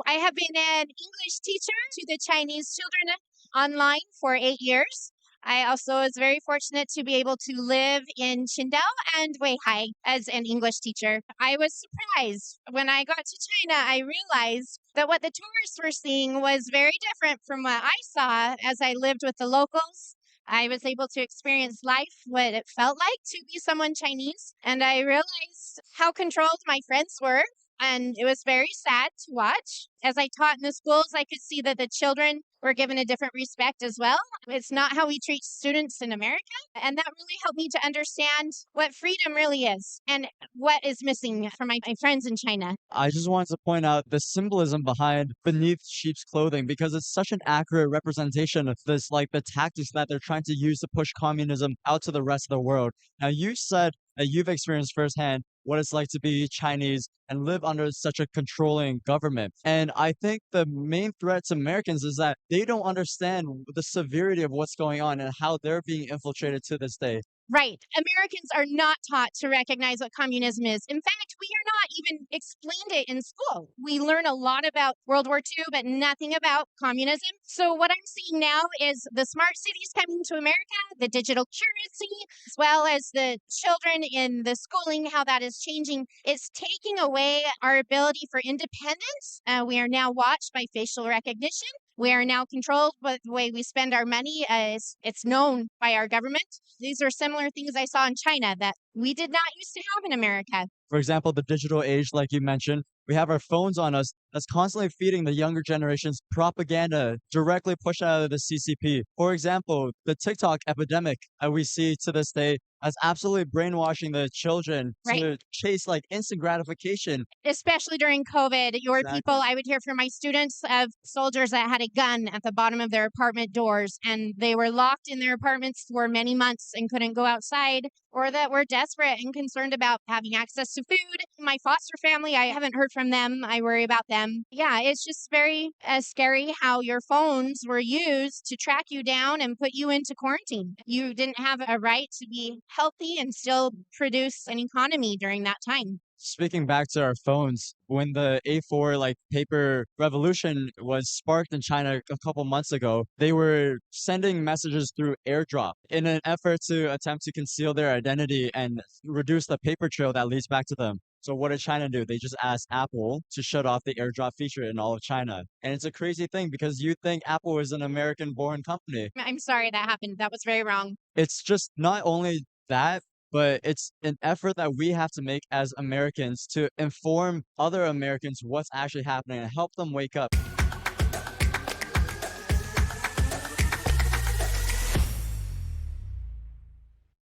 I have been an English teacher to the Chinese children online for 8 years. I also was very fortunate to be able to live in Qingdao and Weihai as an English teacher. I was surprised when I got to China. I realized that what the tourists were seeing was very different from what I saw as I lived with the locals. I was able to experience life, what it felt like to be someone Chinese, and I realized how controlled my friends were. And it was very sad to watch. As I taught in the schools, I could see that the children were given a different respect as well. It's not how we treat students in America. And that really helped me to understand what freedom really is and what is missing from my friends in China. I just wanted to point out the symbolism behind beneath sheep's clothing because it's such an accurate representation of this, like the tactics that they're trying to use to push communism out to the rest of the world. Now, you said that you've experienced firsthand what it's like to be Chinese and live under such a controlling government. And I think the main threat to Americans is that they don't understand the severity of what's going on and how they're being infiltrated to this day. Right. Americans are not taught to recognize what communism is. In fact, we are not even explained it in school. We learn a lot about World War II, but nothing about communism. So what I'm seeing now is the smart cities coming to America, the digital currency, as well as the children in the schooling, how that is changing. It's taking away our ability for independence. We are now watched by facial recognition. We are now controlled by the way we spend our money. It's known by our government. These are similar things I saw in China that we did not used to have in America. For example, the digital age, like you mentioned, we have our phones on us that's constantly feeding the younger generations propaganda directly pushed out of the CCP. For example, the TikTok epidemic that we see to this day is absolutely brainwashing the children Right. to chase like instant gratification. Especially during COVID, your Exactly. people, I would hear from my students of soldiers that had a gun at the bottom of their apartment doors, and they were locked in their apartments for many months and couldn't go outside, or that were desperate and concerned about having access to food. My foster family, I haven't heard from them. I worry about them. Yeah, it's just very scary how your phones were used to track you down and put you into quarantine. You didn't have a right to be healthy and still produce an economy during that time. Speaking back to our phones, when the A4 like paper revolution was sparked in China a couple months ago, they were sending messages through airdrop in an effort to attempt to conceal their identity and reduce the paper trail that leads back to them. So what did China do? They just asked Apple to shut off the airdrop feature in all of China. And it's a crazy thing because you think Apple is an American-born company. I'm sorry that happened. That was very wrong. It's just not only that, but it's an effort that we have to make as Americans to inform other Americans what's actually happening and help them wake up.